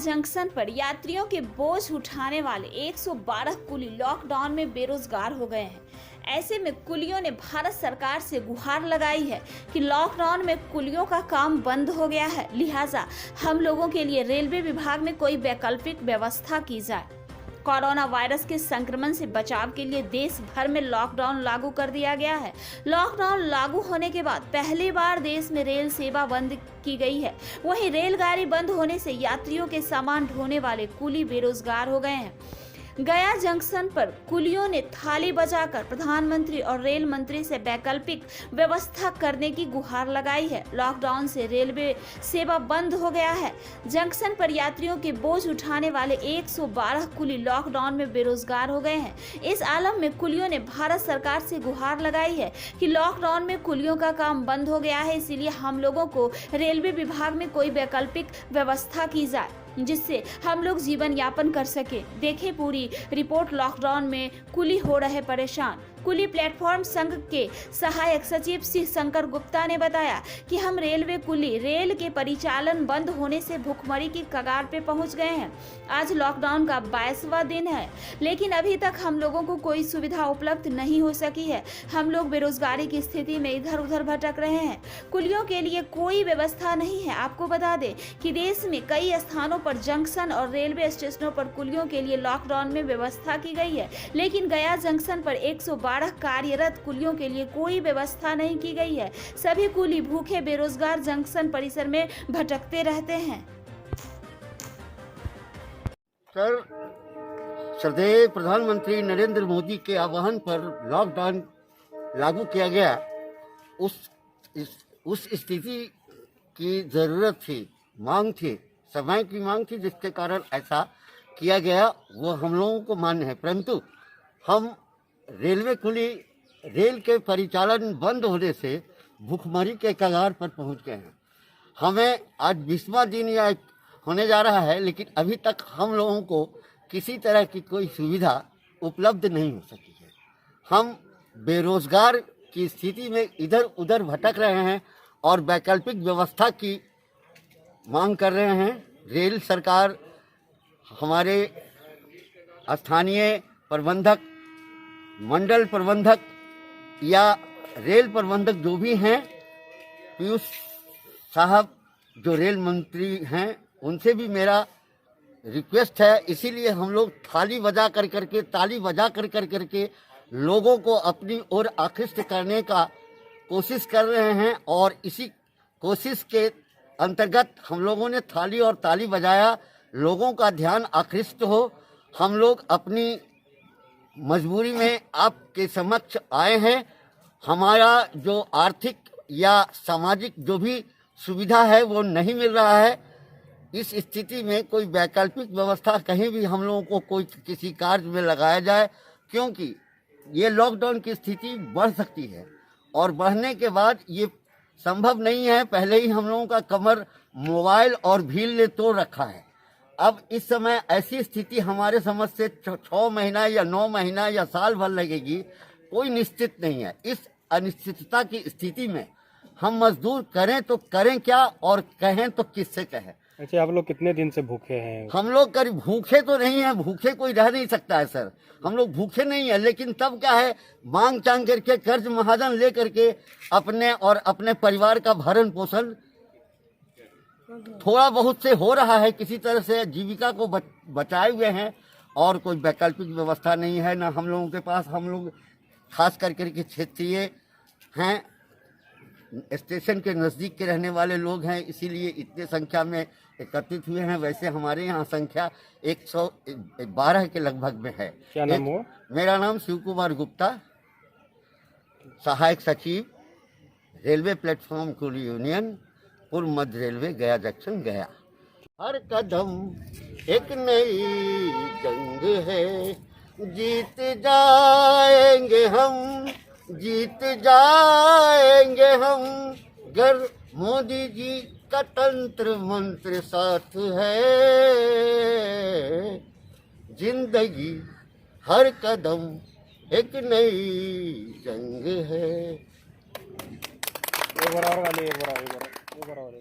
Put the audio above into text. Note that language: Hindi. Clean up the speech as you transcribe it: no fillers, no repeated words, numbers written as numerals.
जंक्शन पर यात्रियों के बोझ उठाने वाले 112 कुली लॉकडाउन में बेरोजगार हो गए हैं। ऐसे में कुलियों ने भारत सरकार से गुहार लगाई है कि लॉकडाउन में कुलियों का काम बंद हो गया है, लिहाजा हम लोगों के लिए रेलवे विभाग में कोई वैकल्पिक व्यवस्था की जाए। कोरोना वायरस के संक्रमण से बचाव के लिए देश भर में लॉकडाउन लागू कर दिया गया है। लॉकडाउन लागू होने के बाद पहली बार देश में रेल सेवा बंद की गई है। वहीं रेलगाड़ी बंद होने से यात्रियों के सामान ढोने वाले कुली बेरोजगार हो गए हैं। गया जंक्शन पर कुलियों ने थाली बजाकर प्रधानमंत्री और रेल मंत्री से वैकल्पिक व्यवस्था करने की गुहार लगाई है। लॉकडाउन से रेलवे सेवा बंद हो गया है। जंक्शन पर यात्रियों के बोझ उठाने वाले 112 कुली लॉकडाउन में बेरोजगार हो गए हैं। इस आलम में कुलियों ने भारत सरकार से गुहार लगाई है कि लॉकडाउन में कुलियों का काम बंद हो गया है, इसीलिए हम लोगों को रेलवे विभाग में कोई वैकल्पिक व्यवस्था की जाए जिससे हम लोग जीवन यापन कर सके। देखें पूरी रिपोर्ट। लॉकडाउन में कुली हो रहे परेशान। कुली प्लेटफॉर्म संघ के सहायक सचिव श्री शंकर गुप्ता ने बताया कि हम रेलवे कुली रेल के परिचालन बंद होने से भुखमरी की कगार पे पहुंच गए हैं। आज लॉकडाउन का 22वां दिन है, लेकिन अभी तक हम लोगों को कोई सुविधा उपलब्ध नहीं हो सकी है। हम लोग बेरोजगारी की स्थिति में इधर उधर भटक रहे हैं। कुलियों के लिए कोई व्यवस्था नहीं है। आपको बता दें कि देश में कई स्थानों पर जंक्शन और रेलवे स्टेशनों पर कुलियों के लिए लॉकडाउन में व्यवस्था की गई है, लेकिन गया जंक्शन पर 112 कार्यरत कुलियों के लिए कोई व्यवस्था नहीं की गई है। सभी कुली भूखे बेरोजगार जंक्शन परिसर में भटकते रहते हैं। सर, श्रद्धेय प्रधानमंत्री नरेंद्र मोदी के आह्वान पर लॉकडाउन लागू किया गया। उस स्थिति की जरूरत थी, मांग थी, समय की मांग थी, जिसके कारण ऐसा किया गया, वो हम लोगों को मान्य है। परंतु हम रेलवे कुली रेल के परिचालन बंद होने से भूखमरी के कगार पर पहुंच गए हैं। हमें आज 20वां दिन या होने जा रहा है, लेकिन अभी तक हम लोगों को किसी तरह की कोई सुविधा उपलब्ध नहीं हो सकी है। हम बेरोजगार की स्थिति में इधर उधर भटक रहे हैं और वैकल्पिक व्यवस्था की मांग कर रहे हैं। रेल सरकार, हमारे स्थानीय प्रबंधक, मंडल प्रबंधक या रेल प्रबंधक जो भी हैं, पीयूष साहब जो रेल मंत्री हैं, उनसे भी मेरा रिक्वेस्ट है। इसीलिए हम लोग थाली बजा कर करके, ताली बजा कर करके लोगों को अपनी ओर आकृष्ट करने का कोशिश कर रहे हैं और इसी कोशिश के अंतर्गत हम लोगों ने थाली और ताली बजाया। लोगों का ध्यान आकृष्ट हो। हम लोग अपनी मजबूरी में आपके समक्ष आए हैं। हमारा जो आर्थिक या सामाजिक जो भी सुविधा है वो नहीं मिल रहा है। इस स्थिति में कोई वैकल्पिक व्यवस्था कहीं भी हम लोगों को कोई किसी कार्य में लगाया जाए, क्योंकि ये लॉकडाउन की स्थिति बढ़ सकती है और बढ़ने के बाद ये संभव नहीं है। पहले ही हम लोगों का कमर मोबाइल और भीड़ ने तोड़ रखा है। अब इस समय ऐसी स्थिति हमारे समझ से 6 महीना या 9 महीना या साल भर लगेगी, कोई निश्चित नहीं है। इस अनिश्चितता की स्थिति में हम मजदूर करें तो करें क्या और कहें तो किससे कहें। अच्छा, आप लोग कितने दिन से भूखे हैं? हम लोग करीब भूखे तो नहीं है, भूखे कोई रह नहीं सकता है सर। हम लोग भूखे नहीं है, लेकिन तब क्या है, मांग चांग करके, कर्ज महाजन ले करके अपने और अपने परिवार का भरण पोषण थोड़ा बहुत से हो रहा है। किसी तरह से जीविका को बचाए हुए हैं और कोई वैकल्पिक व्यवस्था नहीं है ना हम लोगों के पास। हम लोग खास करके क्षेत्रीय हैं, स्टेशन के नज़दीक के रहने वाले लोग हैं, इसीलिए इतने संख्या में एकत्रित हुए हैं। वैसे हमारे यहाँ संख्या 112 के लगभग में है। क्या नाम हुआ? मेरा नाम शिव कुमार गुप्ता, सहायक सचिव, रेलवे प्लेटफॉर्म कुली यूनियन, पूर्व मध्य रेलवे, गया जंक्शन, गया। हर कदम एक नई जंग है, जीत जाएंगे हम, जीत जाएंगे हम, गर मोदी जी का तंत्र मंत्र साथ है। जिंदगी हर कदम एक नई जंग है। एक बार और वाली, एक बार और वाली।